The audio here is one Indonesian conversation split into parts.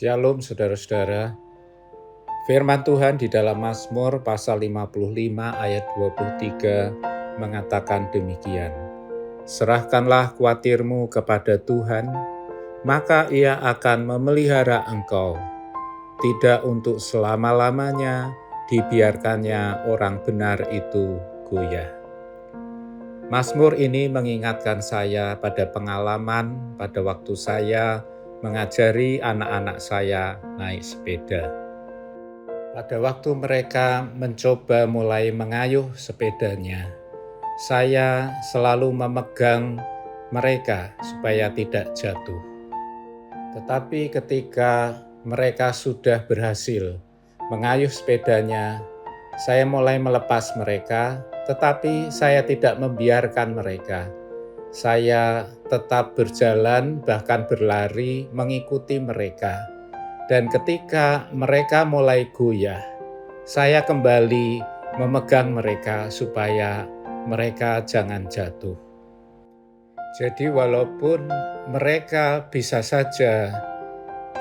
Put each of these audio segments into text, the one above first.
Shalom saudara-saudara. Firman Tuhan di dalam Mazmur pasal 55 ayat 23 mengatakan demikian. Serahkanlah khawatirmu kepada Tuhan, maka Ia akan memelihara engkau. Tidak untuk selama-lamanya dibiarkannya orang benar itu goyah. Mazmur ini mengingatkan saya pada pengalaman pada waktu saya mengajari anak-anak saya naik sepeda. Pada waktu mereka mencoba mulai mengayuh sepedanya, saya selalu memegang mereka supaya tidak jatuh. Tetapi ketika mereka sudah berhasil mengayuh sepedanya, saya mulai melepas mereka, tetapi saya tidak membiarkan mereka. Saya tetap berjalan, bahkan berlari mengikuti mereka. Dan ketika mereka mulai goyah, saya kembali memegang mereka supaya mereka jangan jatuh. Jadi walaupun mereka bisa saja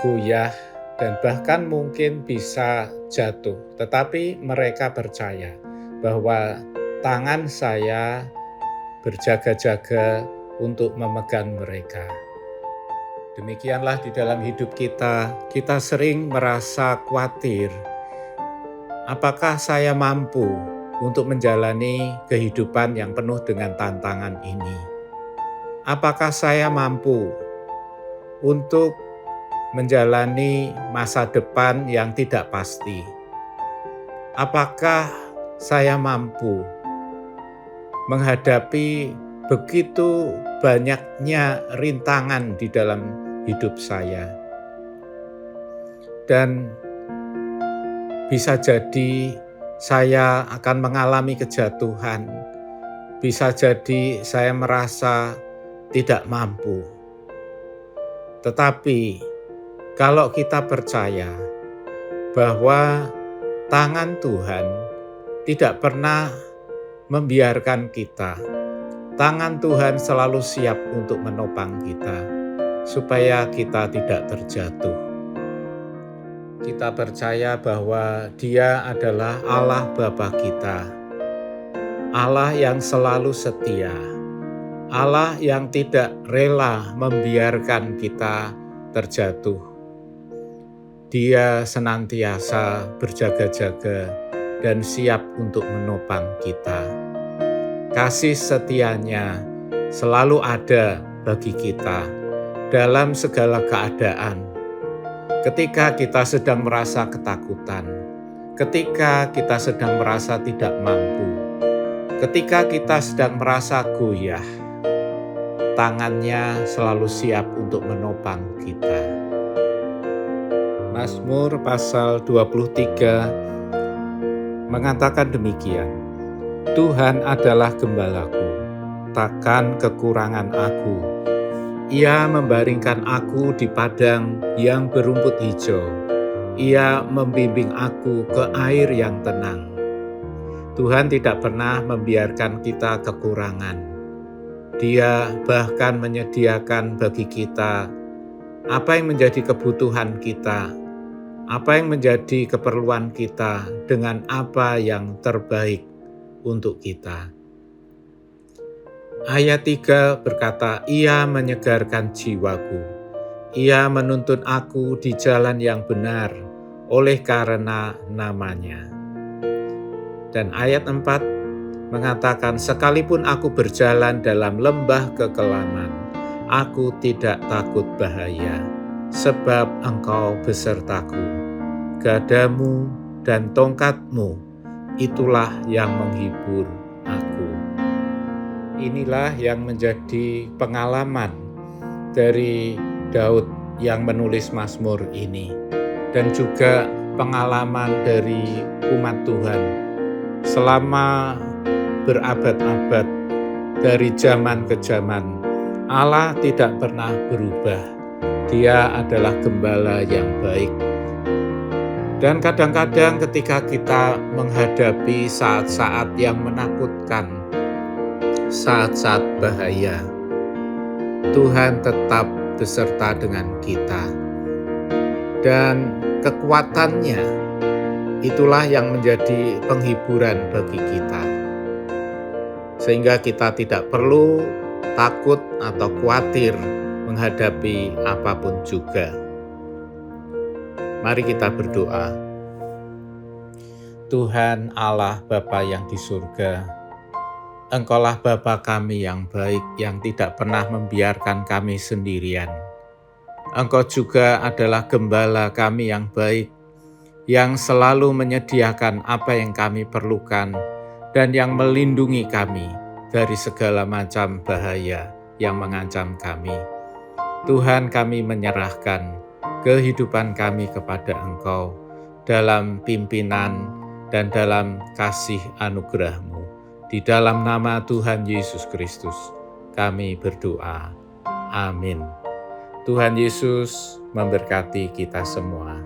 goyah dan bahkan mungkin bisa jatuh, tetapi mereka percaya bahwa tangan saya berjaga-jaga untuk memegang mereka. Demikianlah di dalam hidup kita sering merasa khawatir. Apakah saya mampu untuk menjalani kehidupan yang penuh dengan tantangan ini? Apakah saya mampu untuk menjalani masa depan yang tidak pasti? Apakah saya mampu menghadapi begitu banyaknya rintangan di dalam hidup saya? Dan bisa jadi saya akan mengalami kejatuhan, bisa jadi saya merasa tidak mampu. Tetapi kalau kita percaya bahwa tangan Tuhan tidak pernah membiarkan kita, tangan Tuhan selalu siap untuk menopang kita, supaya kita tidak terjatuh. Kita percaya bahwa Dia adalah Allah Bapa kita, Allah yang selalu setia, Allah yang tidak rela membiarkan kita terjatuh. Dia senantiasa berjaga-jaga dan siap untuk menopang kita. Kasih setianya selalu ada bagi kita dalam segala keadaan. Ketika kita sedang merasa ketakutan, ketika kita sedang merasa tidak mampu, ketika kita sedang merasa goyah, tangannya selalu siap untuk menopang kita. Mazmur pasal 23 mengatakan demikian. Tuhan adalah gembalaku, takkan kekurangan aku. Ia membaringkan aku di padang yang berumput hijau. Ia membimbing aku ke air yang tenang. Tuhan tidak pernah membiarkan kita kekurangan. Dia bahkan menyediakan bagi kita apa yang menjadi kebutuhan kita, apa yang menjadi keperluan kita dengan apa yang terbaik untuk kita. Ayat 3 berkata, Ia menyegarkan jiwaku. Ia menuntun aku di jalan yang benar oleh karena namanya. Dan ayat 4 mengatakan, sekalipun aku berjalan dalam lembah kekelaman, aku tidak takut bahaya, sebab Engkau besertaku. Gadamu dan tongkatmu, itulah yang menghibur aku. Inilah yang menjadi pengalaman dari Daud yang menulis Mazmur ini, dan juga pengalaman dari umat Tuhan selama berabad-abad, dari zaman ke zaman. Allah tidak pernah berubah. Dia adalah gembala yang baik. Dan kadang-kadang ketika kita menghadapi saat-saat yang menakutkan, saat-saat bahaya, Tuhan tetap beserta dengan kita. dan kekuatannya itulah yang menjadi penghiburan bagi kita. Sehingga kita tidak perlu takut atau khawatir menghadapi apapun juga. Mari kita berdoa. Tuhan Allah Bapa yang di surga, Engkaulah Bapa kami yang baik, yang tidak pernah membiarkan kami sendirian. Engkau juga adalah gembala kami yang baik, yang selalu menyediakan apa yang kami perlukan dan yang melindungi kami dari segala macam bahaya yang mengancam kami. Tuhan, kami menyerahkan kehidupan kami kepada Engkau dalam pimpinan dan dalam kasih anugerah-Mu. Di dalam nama Tuhan Yesus Kristus, kami berdoa. Amin. Tuhan Yesus memberkati kita semua.